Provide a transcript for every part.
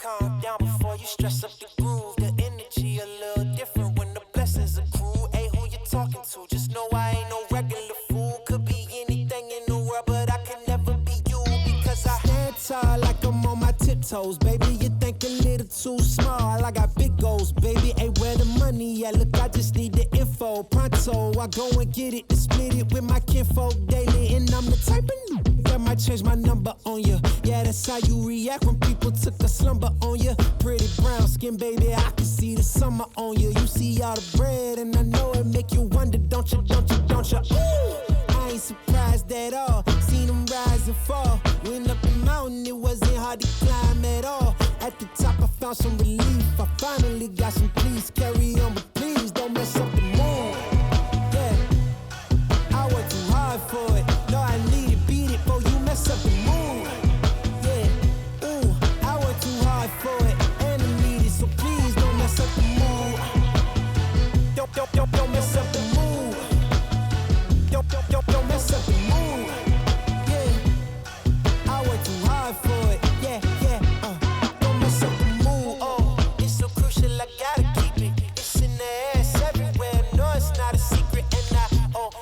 calm down before you stress up the groove. The energy a little different when the blessings accrue. Hey, who you talking to? Just know I ain't no regular fool. Could be anything in the world, but I can never be you because I stand tall like I'm on my tiptoes, baby. You think a little too small. I got big goals, baby. Hey, where the money at? Look, I just need the info. Pronto, I go and get it and split it with my kinfolk daily, and I'm the type of that might change my number on you. Yeah, that's how you react when people took a slumber on you. Pretty brown skin, baby, I can see the summer on you. You see all the bread, and I know it make you wonder, don't you, don't you, don't you? Ooh, I ain't surprised at all. Seen them rise and fall. Went up the mountain, it wasn't hard to climb at all. At the top, I found some relief. I finally got some peace. Carry on, but please don't mess up the mood. Yeah, I worked too hard for it. No, I need it, beat it, before you mess up the mood. Yeah, ooh, I worked too hard for it, and I need it, so please don't mess up the mood. Don't mess up the mood. Don't mess up the mood. Yeah, I worked too hard for it. Yeah, don't mess up the mood. Oh, it's so crucial, I gotta keep it. It's in the air, it's everywhere. No, it's not a secret, and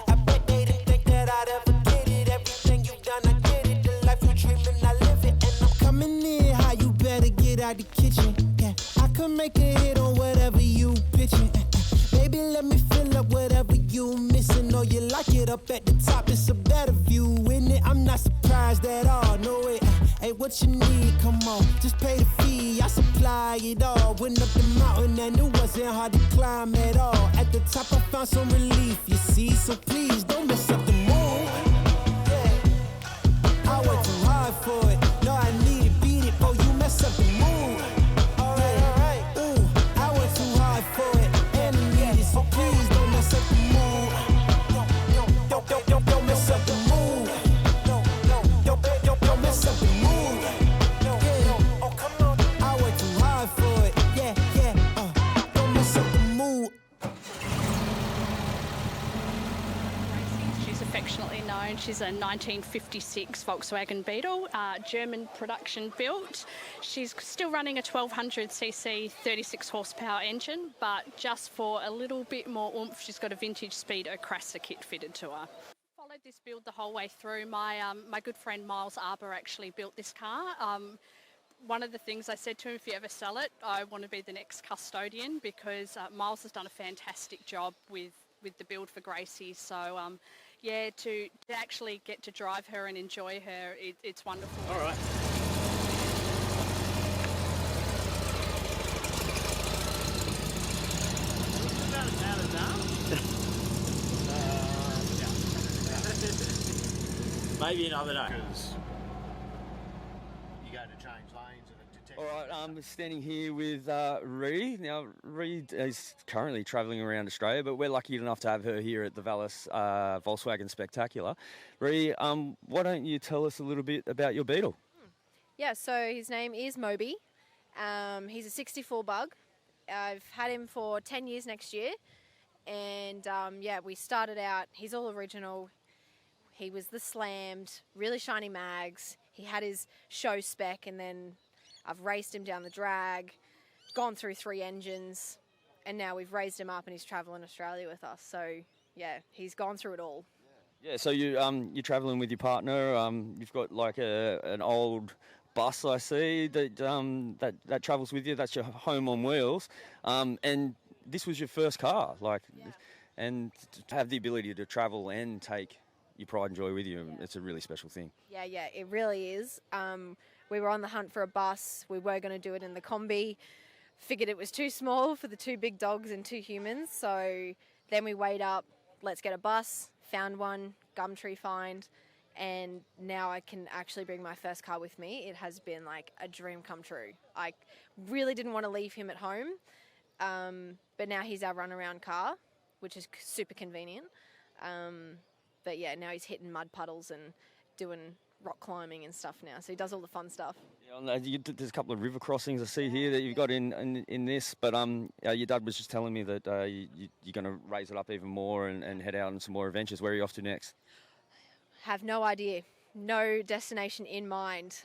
I bet they didn't think that I'd ever get it. Everything you've done, I get it. The life you're dreaming, I live it, and I'm coming in high. You better get out the kitchen. Yeah, I could make a hit on whatever you pitching. Baby, let me fill up whatever you missing. Or you like it up at the top, it's a better view, isn't it? I'm not surprised at all, no it. Hey, what you need? Come on, just pay the fee. I supply it all. Went up the mountain and it wasn't hard to climb at all. At the top, I found some relief, you see. So please don't mess up the mood. Yeah, I worked too hard for it. No, I need it, beat it, before you mess up the mood. Alright, ooh, I worked too hard for it, and I need it. So please don't mess up the mood. Don't mess up the mood. Don't mess up the mood. Yeah, oh come on, I worked too hard for it. Yeah, don't mess up the mood. She's affectionately known. She's a 1956 Volkswagen Beetle, German production built. She's still running a 1200cc 36 horsepower engine, but just for a little bit more oomph, she's got a vintage Speedo Crasser kit fitted to her. Followed this build the whole way through. My good friend Miles Arbour actually built this car. One of the things I said to him, if you ever sell it, I want to be the next custodian, because Miles has done a fantastic job with the build for Gracie. So yeah, to actually get to drive her and enjoy her, it's wonderful. All right. About as bad as that? Maybe another day. Because you go to change lanes and it detects. All right, I'm standing here with Ree. Now, Ree is currently travelling around Australia, but we're lucky enough to have her here at the Vallis Volkswagen Spectacular. Ree, why don't you tell us a little bit about your Beetle? Yeah, so his name is Moby. He's a 64 bug. I've had him for 10 years next year. And yeah, we started out, he's all original. He was the slammed, really shiny mags. He had his show spec, and then I've raced him down the drag, gone through 3 engines, and now we've raised him up and he's travelling Australia with us. So yeah, he's gone through it all. Yeah, so you're travelling with your partner. You've got like an old bus, I see, that travels with you. That's your home on wheels. And this was your first car, and to have the ability to travel and take your pride and joy with you, it's a really special thing. Yeah, it really is. We were on the hunt for a bus. We were going to do it in the Combi. Figured it was too small for the 2 big dogs and 2 humans. So then we weighed up, let's get a bus, found one, Gumtree find, and now I can actually bring my first car with me. It has been like a dream come true. I really didn't want to leave him at home, but now he's our runaround car, which is super convenient. But yeah, now he's hitting mud puddles and doing rock climbing and stuff now. So he does all the fun stuff. Yeah, there's a couple of river crossings I see here that you've got in this. But your dad was just telling me that you're going to raise it up even more and head out on some more adventures. Where are you off to next? Have no idea. No destination in mind.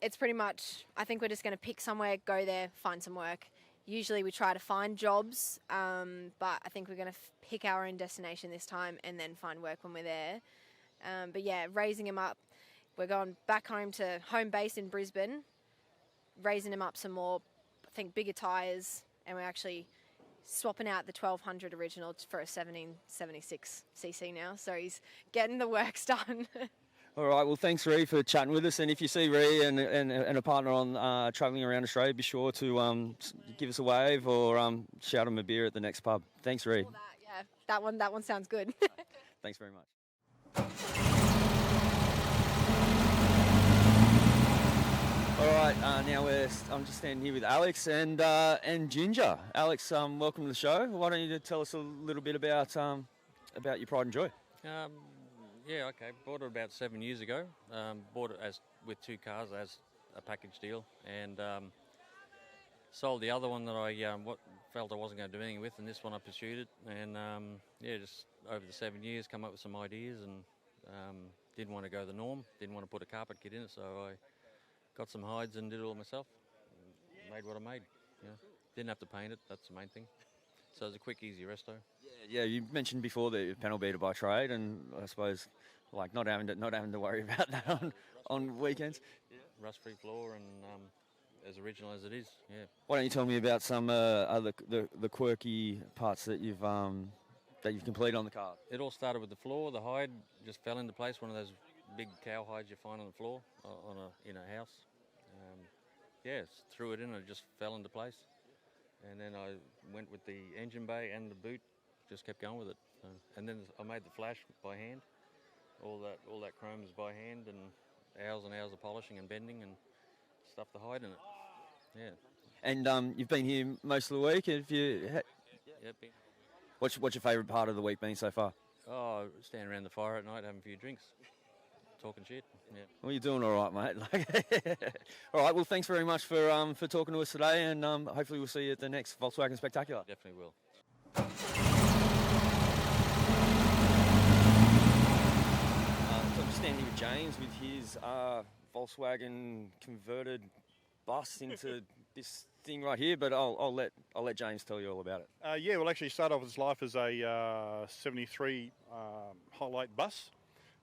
it's pretty much, I think we're just going to pick somewhere, go there, find some work. Usually we try to find jobs, but I think we're going to pick our own destination this time and then find work when we're there. But yeah, raising him up. We're going back home to home base in Brisbane, raising him up some more, I think, bigger tyres, and we're actually swapping out the 1200 original for a 1776cc now. So he's getting the works done. All right, well, thanks, Ree, for chatting with us. And if you see Ree and a partner on travelling around Australia, be sure to give us a wave or shout them a beer at the next pub. Thanks, Ree. Yeah, that one sounds good. Thanks very much. All right, now I'm just standing here with Alex and Ginger. Alex, welcome to the show. Why don't you tell us a little bit about your pride and joy? Yeah, okay. Bought it about 7 years ago. Bought it with 2 cars as a package deal, and sold the other one that I felt I wasn't going to do anything with, and this one I pursued it. And just over the 7 years, come up with some ideas, and didn't want to go the norm. Didn't want to put a carpet kit in it, so I got some hides and did it all myself. Made what I made. You know. Didn't have to paint it. That's the main thing. So it was a quick, easy resto. Yeah, you mentioned before that you're a panel beater by trade, and I suppose like not having to worry about that on weekends. Yeah. Rust-free floor and as original as it is. Yeah. Why don't you tell me about some other the quirky parts that you've completed on the car? It all started with the floor. The hide just fell into place. One of those big cow hides you find on the floor in a house. Threw it in and it just fell into place. And then I went with the engine bay and the boot, just kept going with it. And then I made the flash by hand. All that chrome is by hand, and hours and hours of polishing and bending and stuff the hide in it. Yeah. And you've been here most of the week. Have you? Yep. What's your favourite part of the week been so far? Oh, standing around the fire at night having a few drinks, talking shit. Yeah. Well, you're doing all right, mate. All right. Well, thanks very much for talking to us today, and hopefully we'll see you at the next Volkswagen Spectacular. Definitely will. So I'm standing with James with his Volkswagen converted bus into this thing right here, but I'll let James tell you all about it. Well, actually started off its life as a 73 Highlight bus.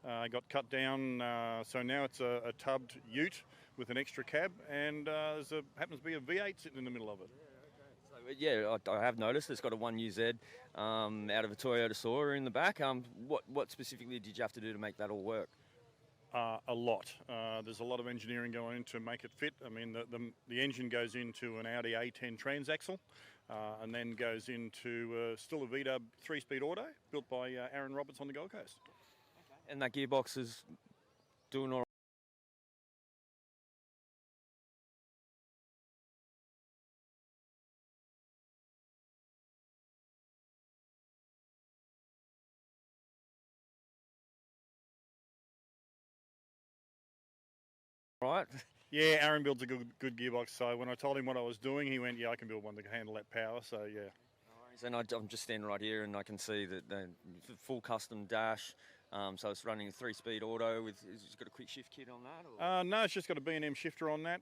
Got cut down, so now it's a tubbed ute with an extra cab, and happens to be a V8 sitting in the middle of it. So, I have noticed it's got a 1UZ out of a Toyota Soarer in the back. What specifically did you have to do to make that all work? A lot. There's a lot of engineering going in to make it fit. I mean, the engine goes into an Audi A10 transaxle, and then goes into still a VW 3-speed auto built by Aaron Roberts on the Gold Coast. And that gearbox is doing all right. Yeah, Aaron builds a good gearbox. So when I told him what I was doing, he went, "Yeah, I can build one that can handle that power." So yeah. And I'm just standing right here, and I can see that the full custom dash. So it's running a 3-speed auto with. It's got a quick shift kit on that? Or? No, it's just got a B&M shifter on that.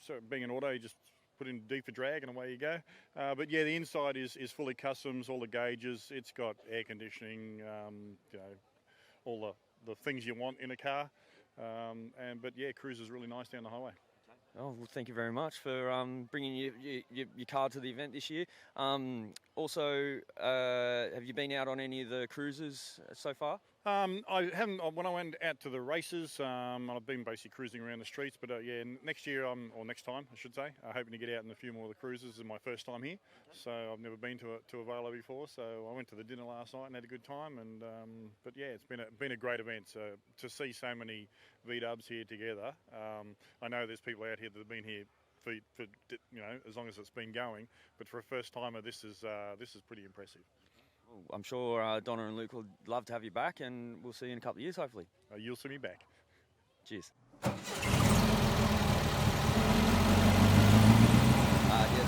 So being an auto, you just put in D for drag and away you go. But yeah, the inside is fully customs, all the gauges. It's got air conditioning, all the things you want in a car. But yeah, cruises really nice down the highway. Oh, well, thank you very much for bringing your car to the event this year. Also, have you been out on any of the cruises so far? I haven't. When I went out to the races, I've been basically cruising around the streets. But next year, or next time, I should say, I'm hoping to get out in a few more of the cruises. This is my first time here, so I've never been to a Velo before. So I went to the dinner last night and had a good time. And but yeah, it's been a great event. So to see so many V-dubs here together, I know there's people out here that have been here for as long as it's been going. But for a first timer, this is pretty impressive. I'm sure Donna and Luke would love to have you back, and we'll see you in a couple of years, hopefully. You'll see me back. Cheers. It's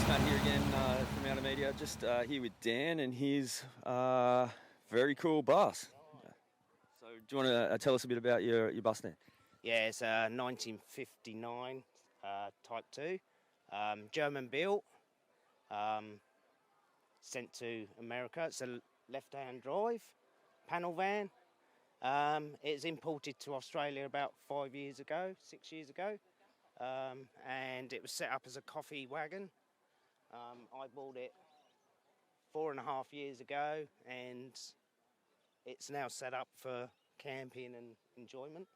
Matt here again from Outer Media, just here with Dan and his very cool bus. So do you want to tell us a bit about your bus, Dan? Yeah, it's a 1959 Type 2, German built, sent to America. It's a left-hand drive, panel van. It's imported to Australia about 6 years ago, and it was set up as a coffee wagon. I bought it 4.5 years ago, and it's now set up for camping and enjoyment.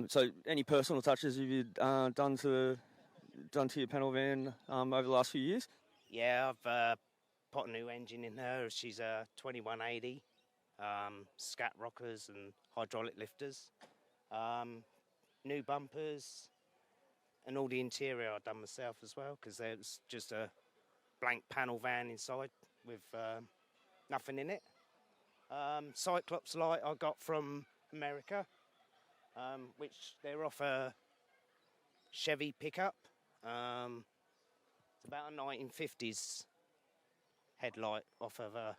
So any personal touches have you done to your panel van over the last few years? Yeah, I've put a new engine in her. She's a 2180, scat rockers and hydraulic lifters, new bumpers, and all the interior I've done myself as well, because there's just a blank panel van inside with nothing in it. Cyclops light I got from America, which they're off a Chevy pickup. It's about a 1950s headlight off of a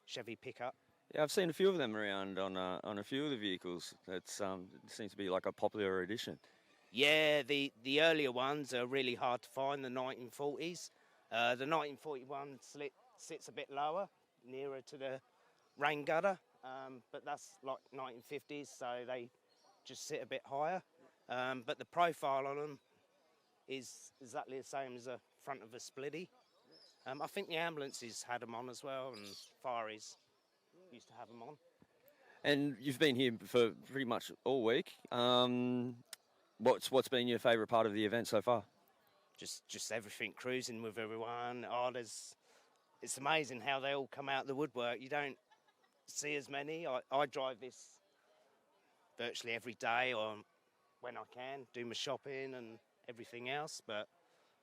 Chevy pickup. Yeah, I've seen a few of them around on a few of the vehicles. It seems to be like a popular edition. Yeah, the earlier ones are really hard to find, the 1940s. The 1941 sits a bit lower, nearer to the rain gutter, but that's like 1950s, so they just sit a bit higher. But the profile on them is exactly the same as the front of a Splitty. I think the ambulances had them on as well, and fireys used to have them on. And you've been here for pretty much all week. What's been your favourite part of the event so far? Just everything, cruising with everyone. It's amazing how they all come out the woodwork. You don't see as many. I drive this virtually every day, or when I can, do my shopping and everything else. But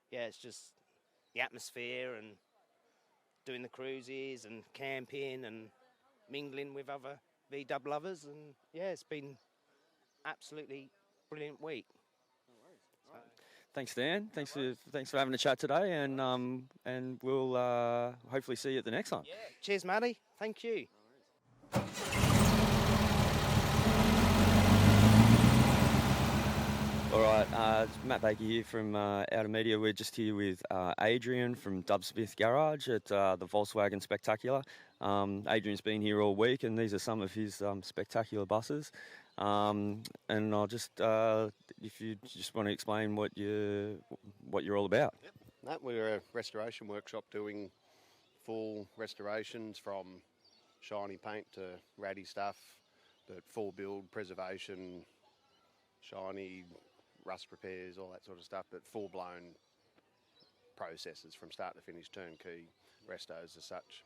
yeah, it's just the atmosphere and doing the cruises and camping and mingling with other VW lovers, and yeah, it's been absolutely brilliant week. Thanks, Dan. Thanks for having a chat today, and we'll hopefully see you at the next one. Yeah. Cheers, Matty. Thank you. All right, it's Matt Baker here from Out of Media. We're just here with Adrian from Dubsmith Garage at the Volkswagen Spectacular. Adrian's been here all week, and these are some of his spectacular buses. And I'll just, if you just want to explain what you're all about. Yep. No, we're a restoration workshop doing full restorations from shiny paint to ratty stuff, but full build, preservation, shiny, rust repairs, all that sort of stuff, but full-blown processes from start to finish, turnkey restos as such.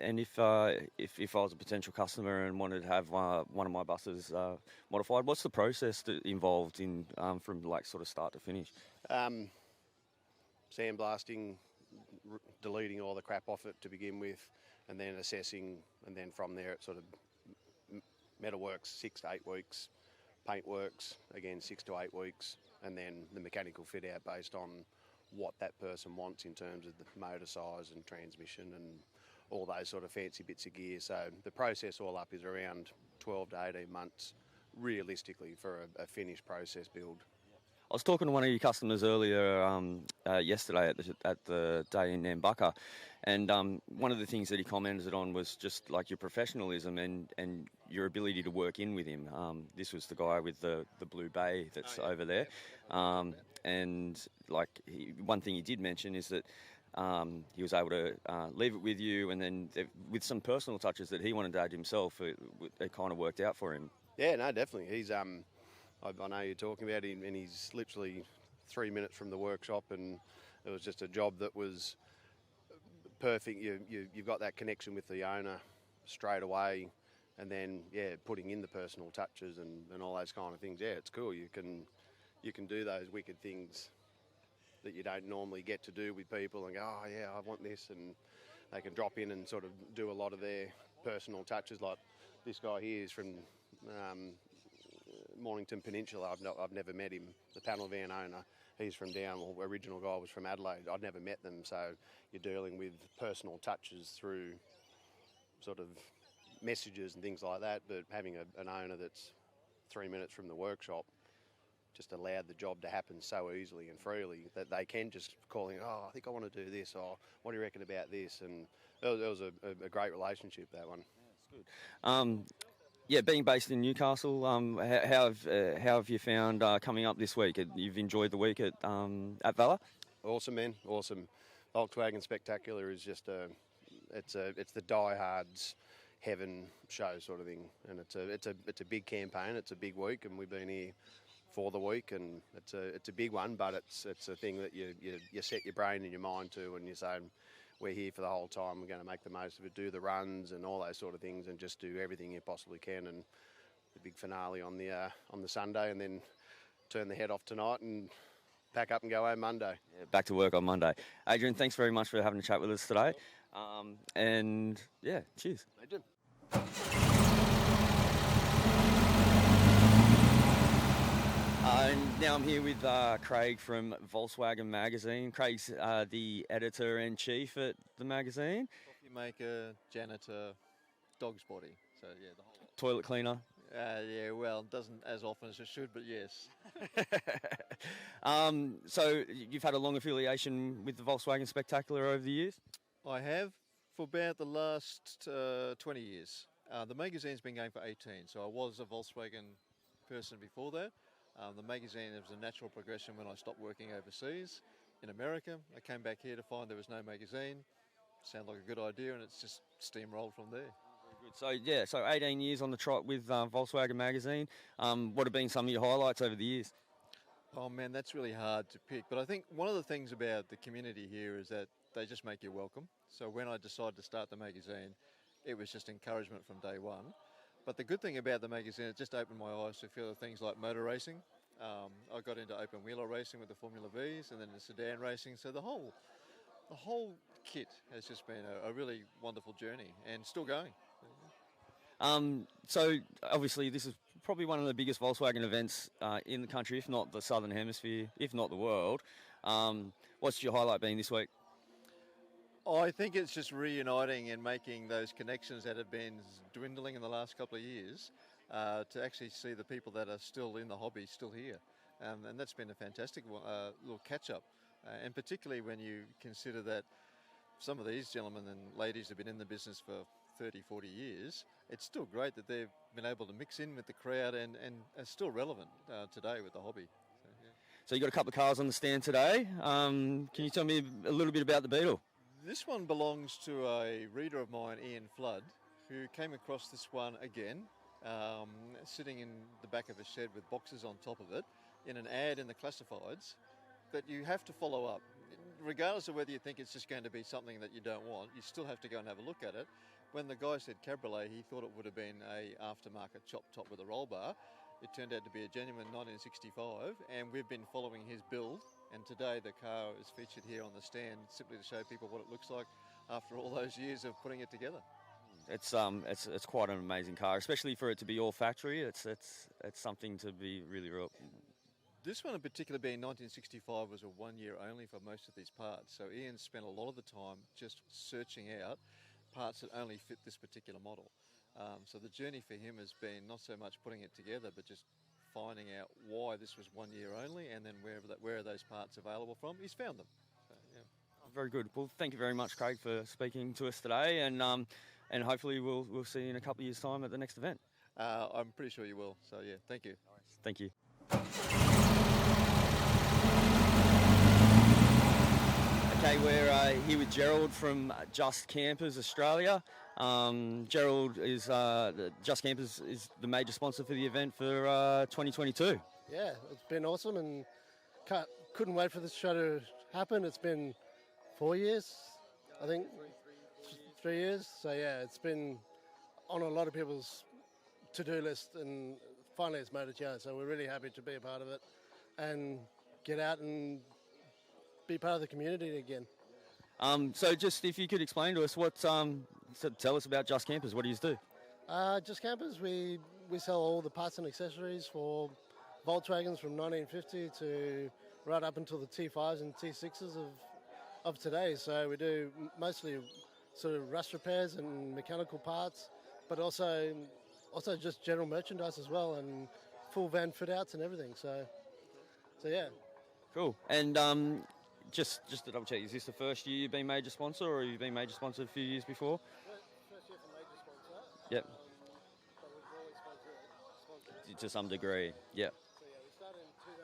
And if I was a potential customer and wanted to have one of my buses modified, what's the process involved in from like sort of start to finish? Sandblasting, deleting all the crap off it to begin with, and then assessing, and then from there it sort of metal works 6 to 8 weeks. Paint works, again, 6 to 8 weeks, and then the mechanical fit out based on what that person wants in terms of the motor size and transmission and all those sort of fancy bits of gear. So the process all up is around 12 to 18 months, realistically, for a finished process build. I was talking to one of your customers earlier yesterday at the day in Nambucca, and one of the things that he commented on was just like your professionalism and your ability to work in with him. This was the guy with the blue bay that's over there, and like one thing he did mention is that he was able to leave it with you, and then with some personal touches that he wanted to add himself, it kind of worked out for him. Yeah, no, definitely. He's I know you're talking about him, and he's literally 3 minutes from the workshop, and it was just a job that was perfect. You've got that connection with the owner straight away, and then putting in the personal touches and all those kind of things. Yeah, it's cool. You can do those wicked things that you don't normally get to do with people, and go, oh yeah, I want this, and they can drop in and sort of do a lot of their personal touches. Like this guy here is from Mornington Peninsula. I've never met him. The panel van owner, he's from down. Well, original guy was from Adelaide. I'd never met them. So you're dealing with personal touches through sort of messages and things like that, but having an owner that's 3 minutes from the workshop just allowed the job to happen so easily and freely that they can just call in, oh, I think I want to do this, or what do you reckon about this? And it was a great relationship, that one. Yeah, that's good. Yeah, being based in Newcastle, how have you found coming up this week? You've enjoyed the week at Valor? Awesome, man, awesome. Volkswagen Spectacular is just it's the diehards heaven show sort of thing, and it's a big campaign. It's a big week, and we've been here for the week, and it's a big one, but it's a thing that you set your brain and your mind to, and you say, we're here for the whole time. We're going to make the most of it, do the runs and all those sort of things, and just do everything you possibly can. And the big finale on the Sunday, and then turn the head off tonight and pack up and go home Monday. Yeah, back to work on Monday. Adrian, thanks very much for having a chat with us today. And yeah, cheers. Legend. And now I'm here with Craig from Volkswagen Magazine. Craig's the editor-in-chief at the magazine. Coffee maker, janitor, dog's body. So yeah, the whole lot. Toilet cleaner. Yeah, well, doesn't as often as it should, but yes. So you've had a long affiliation with the Volkswagen Spectacular over the years? I have for about the last 20 years. The magazine's been going for 18, so I was a Volkswagen person before that. The magazine was a natural progression when I stopped working overseas in America. I came back here to find there was no magazine. Sounded like a good idea, and it's just steamrolled from there. Very good. So 18 years on the trot with Volkswagen Magazine. What have been some of your highlights over the years? Oh man, that's really hard to pick. But I think one of the things about the community here is that they just make you welcome. So when I decided to start the magazine, it was just encouragement from day one. But the good thing about the magazine, it just opened my eyes to a few things like motor racing. I got into open wheeler racing with the Formula Vs, and then the sedan racing. So the whole kit has just been a really wonderful journey, and still going. So obviously this is probably one of the biggest Volkswagen events in the country, if not the Southern Hemisphere, if not the world. What's your highlight been this week? I think it's just reuniting and making those connections that have been dwindling in the last couple of years to actually see the people that are still in the hobby still here. And that's been a fantastic little catch-up. And particularly when you consider that some of these gentlemen and ladies have been in the business for 30, 40 years, it's still great that they've been able to mix in with the crowd and are still relevant today with the hobby. So, yeah. So you got a couple of cars on the stand today. Can you tell me a little bit about the Beetle? This one belongs to a reader of mine, Ian Flood, who came across this one again, sitting in the back of a shed with boxes on top of it, in an ad in the classifieds that you have to follow up. Regardless of whether you think it's just going to be something that you don't want, you still have to go and have a look at it. When the guy said cabriolet, he thought it would have been a aftermarket chop top with a roll bar. It turned out to be a genuine 1965, and we've been following his build. And today the car is featured here on the stand simply to show people what it looks like after all those years of putting it together. It's quite an amazing car, especially for it to be all factory. It's something to be really real. This one in particular, being 1965, was a 1 year only for most of these parts. So Ian spent a lot of the time just searching out parts that only fit this particular model. So the journey for him has been not so much putting it together, but just finding out why this was 1 year only, and then where are those parts available from. He's found them. So, yeah. Very good. Well, thank you very much, Craig, for speaking to us today, and hopefully we'll see you in a couple of years' time at the next event. I'm pretty sure you will. So yeah, thank you. Thank you. Okay, we're here with Gerald from Just Campers Australia. Gerald is Just Campers is the major sponsor for the event for 2022. Yeah, it's been awesome, and couldn't wait for this show to happen. It's been 4 years, I think, 3 years. So yeah, it's been on a lot of people's to-do list, and finally it's made it here. So we're really happy to be a part of it and get out and be part of the community again. So just if you could explain to us tell us about Just Campers. What do you do? Just Campers, we sell all the parts and accessories for Volkswagens from 1950 to right up until the T5s and T6s of today. So we do mostly sort of rust repairs and mechanical parts, but also just general merchandise as well, and full van fit outs and everything. So yeah. Cool. And just to double check, is this the first year you've been major sponsor, or have you been major sponsor a few years before? First year for major sponsor. Yep. But we've always sponsored. To some degree. Yep. So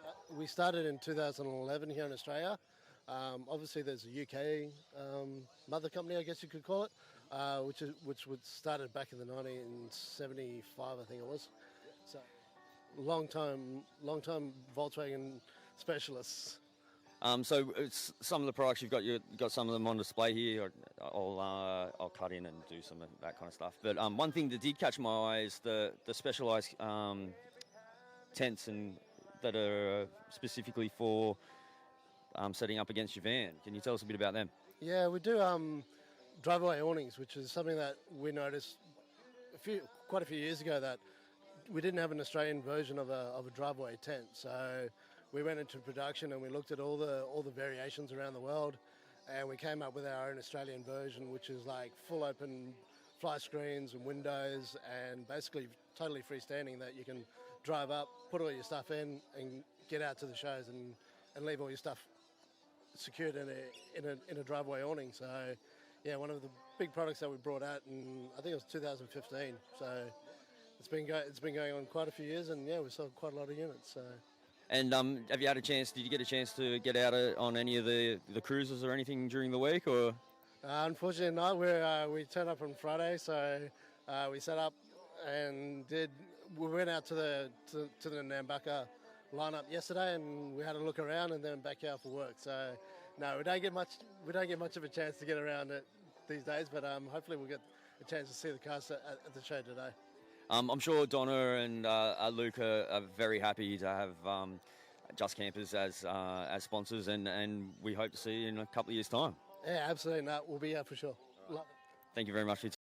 yeah, we started in 2011 here in Australia. Obviously, there's a UK mother company, I guess you could call it, which was started back in the 1975, I think it was. So long time Volkswagen specialists. So it's some of the products you've got some of them on display here. I'll cut in and do some of that kind of stuff. But one thing that did catch my eye is the specialised tents and that are specifically for setting up against your van. Can you tell us a bit about them? Yeah, we do driveway awnings, which is something that we noticed quite a few years ago, that we didn't have an Australian version of a driveway tent. So we went into production and we looked at all the variations around the world, and we came up with our own Australian version, which is like full open fly screens and windows, and basically totally freestanding, that you can drive up, put all your stuff in, and get out to the shows and leave all your stuff secured in a driveway awning. So yeah, one of the big products that we brought out in, I think it was 2015. So it's been going on quite a few years, and yeah, we sold quite a lot of units. So. And did you get a chance to get out on any of the cruises or anything during the week, or? Unfortunately not. We turned up on Friday, so we set up and we went out to the Nambucca lineup yesterday, and we had a look around and then back out for work. So no, we don't get much of a chance to get around it these days, but hopefully we'll get a chance to see the cars at the show today. I'm sure Donna and Luke are very happy to have Just Campers as sponsors, and we hope to see you in a couple of years' time. Yeah, absolutely. No, we'll be out for sure. Love it. Thank you very much for your time.